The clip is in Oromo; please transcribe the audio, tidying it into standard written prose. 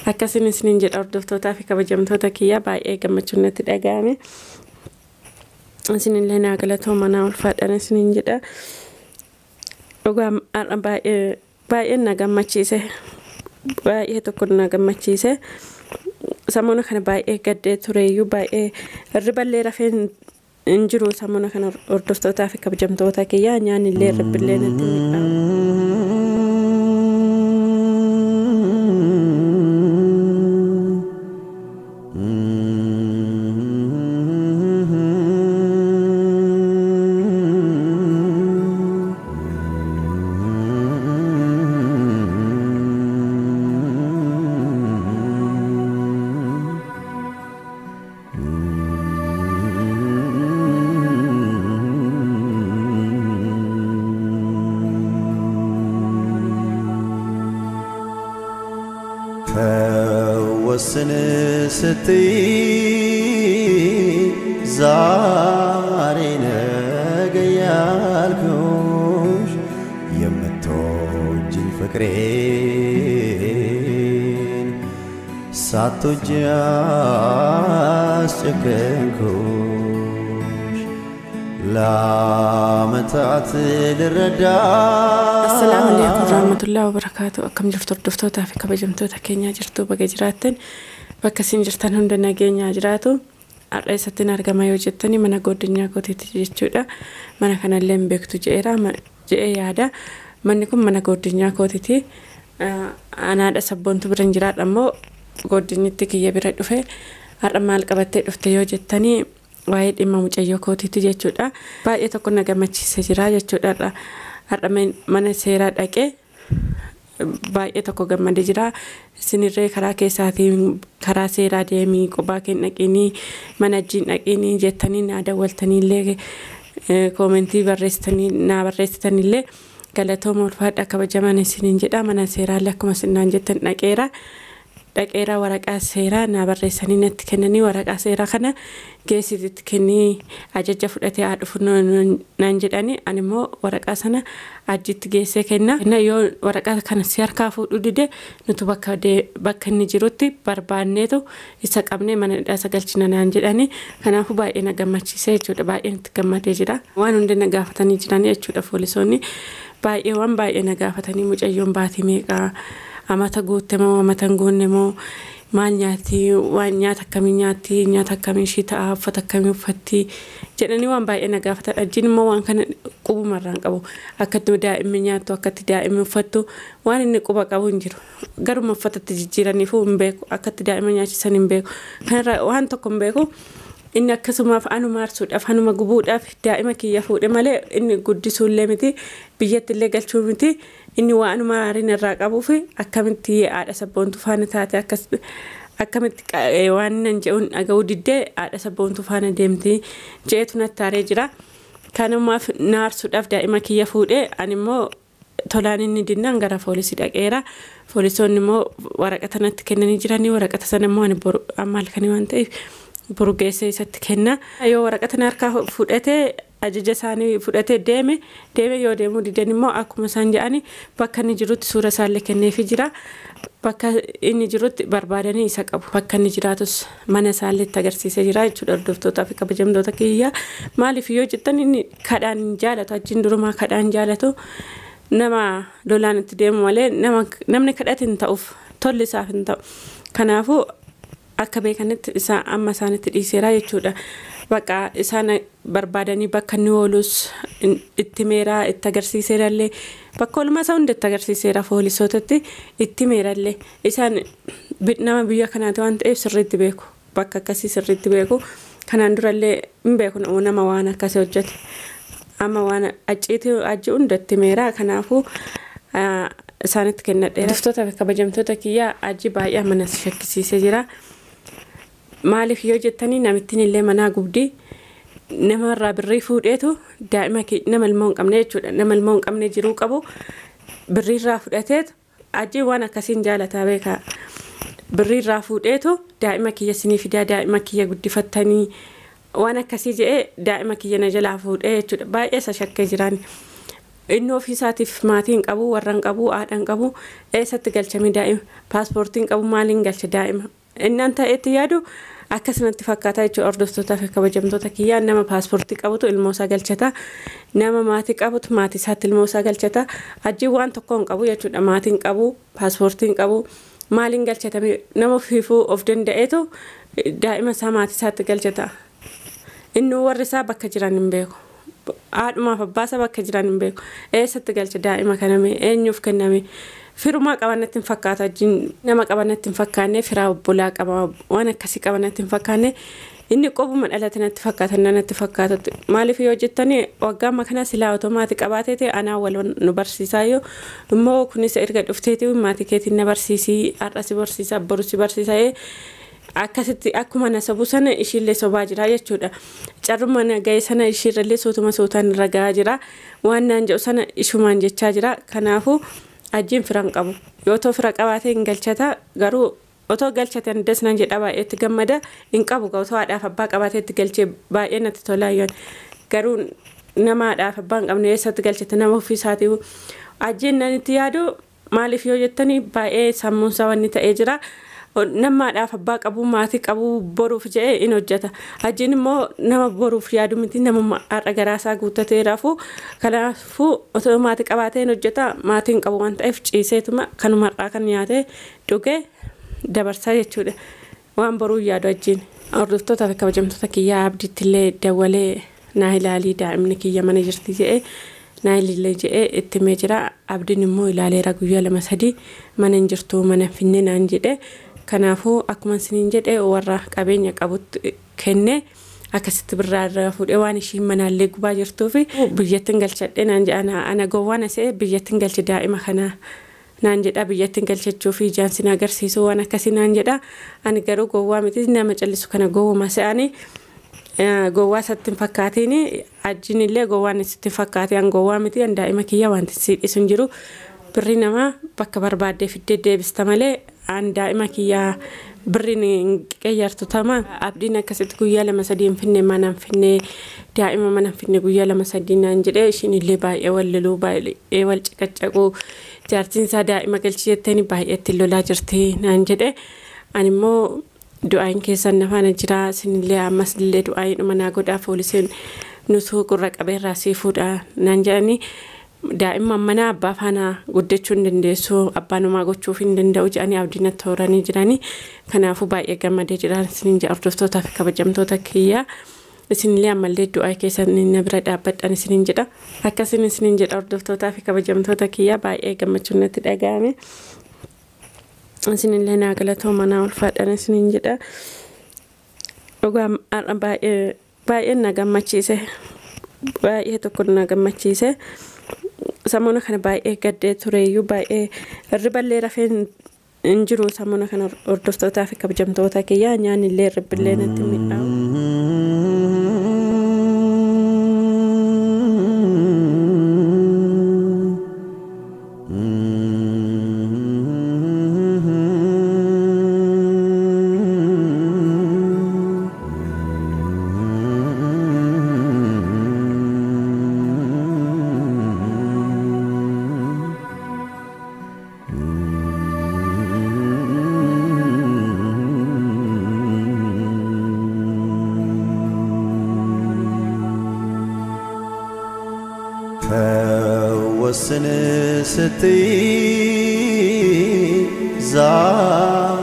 Akkasiin isiniin jedha hordoftootaa fi kabajamtoota kiyya baay'ee gammachuun natti dhaga'ame. Isinillee naa galatooma naa ulfaadhaan isiniin jedha. Dhugaa baay'ee na gammachiise. Baay'ee tokko na gammachiise. Sammuna kana baay'ee gaddee tureeyyuu baay'ee riballee rafeen hin jiru sammuna kana hordoftootaa fi kabajamtoota kiyya nyaanillee ribillee natti miidhamu. ወስን ስትይ ዛሬ ነገ ያልኩሽ የምትወጂኝ ፍቅሬን ሳትወጂ አስጨከንኩሽ ለዓመታት ልረዳ السلام عليكم ورحمة الله وبركاته. أكم جرت دفتوتا في كبجمتوتا كينيا جرتو بجراتن بكسين جرتن هم دنا كينيا جراتو الرئيسة أرجع ما يوجدني من أقول الدنيا كوتي تجيشودا من كان اللهم بيكتو جيرا جي هذا منكم من أقول الدنيا كوتي أنا هذا سبون تبرن جرات أمو قول الدنيا تكية برد فيه الرمال كبتة دفتة يوجدني وايد إمام جيو كوتي تجيشودا بعد تكون نجمتشي سجرا جيشودا Har'ameen mana seeraa dhaqee baay'ee tokko gammadee jira. Isinirree karaa keessaatiin karaa seeraa deemii qophaa keen dhaqinii mana ajjiin dhaqinii jettanii naa dawwaltaniillee koomentii naa barreessitanillee galatooma ulfaadha kabajaman isiniin jedha. Mana seeraallee akkuma isinaan jettan dhaqeera waraqaa seeraa naa barreessanii natti kennanii waraqaa seeraa kana geessititti kennii ajaja fudhatee haa dhufu naan jedhanii ani immoo waraqaa sana ajitti geessee kenna yoo waraqaa kana si harkaa fuudhuu dide nuti bakka inni jirutti barbaanneetu isa qabnee mana hidhaa galchina naan jedhanii kanaafuu baay'ee na gammachiisee jechuudha. Baay'ee natti gammadee jira. Waan hundi na gaafatanii jiranii jechuudha poolisoonni baay'ee na gaafatanii mucayyoon baatii meeqaa amata guutte moo amata guunne moo maal nyaati waan nyaata akkamii nyaatti nyaata akkamii ishii ta'a uffata akkamii uffatti jedhanii waan baay'ee na gaafatan. Ajjiin immoo waan kana qubumarraan qabu akkatti daa'imni nyaattu akkatti daa'imni uffattu waan inni quba qabu hin jiru. Garuma uffatatti jijjiiraniifuu hin beeku akkatti daa'imni nyaachisan hin beeku. Kanarra waan tokko hin beeku. Inni akkasumaaf anuma aarsuudhaaf anuma gubuudhaaf daa'ima kiyya fuudhe malee inni guddisuullee miti biyyattillee galchuu miti inni waanuma aarin irraa qabuuf akkamitti haadha sabboontu faana taate akkamitti waan nan je'uun dhaga'uu diddee haadha sabboontu faana deemti jeetu natti aaree jira. Kanumaaf naarsuudhaaf daa'ima kiyya fuudhe ani immoo tolaan inni dinnaan gara poolisii dhaqeera. Poolisoonni immoo waraqata natti kennanii jiranii waraqata sana immoo ani boru amma halkanii waan ta'eef burgeessee isatti kenna. Yoo waraqata harkaa fudhatee ajaja isaanii fudhatee deeme yoo deemuu didan immoo akkuma isaan jedhani bakka inni jirutti suura isaallee kenneefii jira. Bakka inni jirutti barbaadanii isa qabu. Bakka inni jiraatus mana isaallee itti agarsiisee jira jechuudha hordoftootaa fi kabajamtoota kiyya. Maaliif yoo jettan inni kadhaan jaalatu ajjiin durumaa kadhaan jaalatu nama lolaan itti deemu malee namni kadhate hin ta'uuf tolli isaaf hin ta'u. Kanaafuu akka beekanitti isaa amma isaanitti dhiiseera jechuudha. Bakka isaan barbaadanii bakka inni oolus itti meeraa itti agarsiiseerallee bakka oolmaa isaa hunda itti agarsiiseera poolisootatti itti meerallee isaan nama biyya kanaati waan ta'eef sirriitti beeku bakka akkasii sirriitti beeku. Kanaan durallee hin beeku nama waan akkasii hojjete amma waan ajji hunda itti meeraa kanaafuu isaanitti kennadheera. Hordoftootaa fi kabajamtoota kiyyaa ajji baay'ee mana shakkisiisee jira. Maaliif yoo jettanii namittiin illee manaa gubdii namarraa birrii fuudheetu daa'ima nama ilmoo hin qabne jechuudha. Nama ilmoo hin qabne jiruu qabu birriirraa fudhateetu ajji waan akkasiin jaalataa beekaa. Birriirraa fuudheetu daa'ima kiyya sinii fidaa daa'ima kiyya guddifattanii waan akkasii jedhee daa'ima kiyya na jalaa fuudhee jechuudha. Baay'ee isa shakkee jiraan. inni ofiisaatif maatiin qabu warran qabu aadaan qabu eessatti galchame daa'ima paaspoortiin qabu maaliin galcha daa'ima innaan ta'etti yaadu akkasumatti fakkaata jechuudha hordoftootaaf kabajamtoota kiyyaa nama paaspoortii qabutu ilmoo isaa galchata nama maatii qabutu maatii isaatti ilmoo isaa galchata ajjii waan tokkoon qabu jechuudha maatiin qabu paaspoortiin qabu maaliin galchatame nama fiifuu of danda'eetu daa'ima isaa maatii isaatti galchata inni warri isaa bakka jiran hin beeku haadhumaaf abbaa isaa bakka jiran hin beeku eessatti galcha daa'ima kaname eenyuuf kenname firuma qabanatti hin fakkaata ajjiin nama qabanatti hin fakkaanne firaa obbolaa qaba waan akkasii qabanatti hin fakkaanne inni qobuma dhalatinatti fakkaatan natti fakkaatutti maaliif yoo jettanii waggaa makana silaa otomaatii qabaateeti anaa wal nu barsiisaa yoo immoo kunis erga dhufteeti maatii keetiin na barsiisii har'asi barsiisaa borusi barsiisaa akkasitti akkuma nasabu sana ishiillee sobaa jira jechuudha carruma nagahee sana ishiirrallee sootuma sootaan ragaa jira waan naan jedhu sana ishumaan jechaa jira kanaafuu ajjiin firan qabu yoo too fira qabaatee hin galchata garuu otoo galchatan desnan jedha baay'eetti gammada hin qabu otoo haadhaaf abbaa qabaateetti galchee baay'ee natti tolaayoon garuu nama haadhaaf abbaa hin qabne eessatti galchata nama ofiisaatii ajjiin nanitti yaadu maaliif yoo jettanii baay'ee sammuunsaa wanni ta'ee jira namaadhaaf abbaa qabu maatii qabu boruuf jedhee in hojjeta ajjiin immoo nama boruuf yaadu miti nama har'a garaasaa guuttatee rafuu kanaafuu otoo maatii qabaatee in hojjeta maatiin qabu waan ta'eef ciiseetuma kanuma har'aa kan nyaatee dhugee dabarsaa jechuudha waan boruu yaadu ajjiin hordoftootaaf kabajamtoota kiyyaa abdiittillee dawalee naa ilaalii daa'imni kiyya mana jirti jedhee naa ilaallee jedhee itti mee jira abdiin immoo ilaaleera guyyaa 2-3 mana hin jirtu mana finne naan jedhee kanaafuu akkuma isiniin jedhee warra qabeenya qabutti kenne akkasitti birraa fuudhee waan ishiin manaallee gubaa jirtuu fi biyyattiin galchadhee naan jedha ana gowwaan asee biyyattiin galche daa'ima kana naan jedha biyyattiin galchachuu fi ijaan agarsiisuu waan akkasii naan jedha ani garuu gowwaa miti nama callisu kana gowwuma se'anii gowwaa isatti hin fakkaatiin ajjiin illee gowwaan isitti fakkaate an gowwaa miti an daa'ima kiyya wanti siidhisu hin jiru birri namaa bakka barbaaddee fiddee deebista malee an daa'ima kiyyaa birriin qeyyartu tama abdiin akkasitti guyyaa 2-3 hin finne mana hin finne daa'ima mana hin finne guyyaa 2-3 naan jedhee ishiin illee baay'ee wal loluu baay'ee wal ciqaccaquu jaartiin isaa daa'ima galchi jettanii baay'eetti lolaa jirti naan jedhee ani immoo du'aayin keessan nafaana jira isinillee ammas illee du'aayin manaa godhaa poolisiin nutu gurra qabeerraa siifuudha naan jedhanii daa'imman mana abbaa faana guddachuu hin dandeessu abbaanumaa gochuuf hin danda'u jedhanii abdiinatti horanii jiranii kanaafuu baay'ee gammadee jira isiniin jedha hordoftootaa fi kabajamtoota kiyyaa isinillee ammallee du'aa keessan na bira dhaabbadhaan isiniin jedha akkasiin isiniin jedha hordoftootaa fi kabajamtoota kiyyaa baay'ee gammachuun natti dhaga'ame isinillee naa galatooma naa ulfaadhaan isiniin jedha dhugaa baay'ee na gammachiise baay'ee tokko na gammachiise sammuuna kana baay'ee gaddee tureeyyuu baay'ee riballee rafeen hin jiru sammuuna kana hordoftootaa fi kabajamtoota kiyyaa nyaanillee ribillee natti miidhaa'u. فوسن ستي زار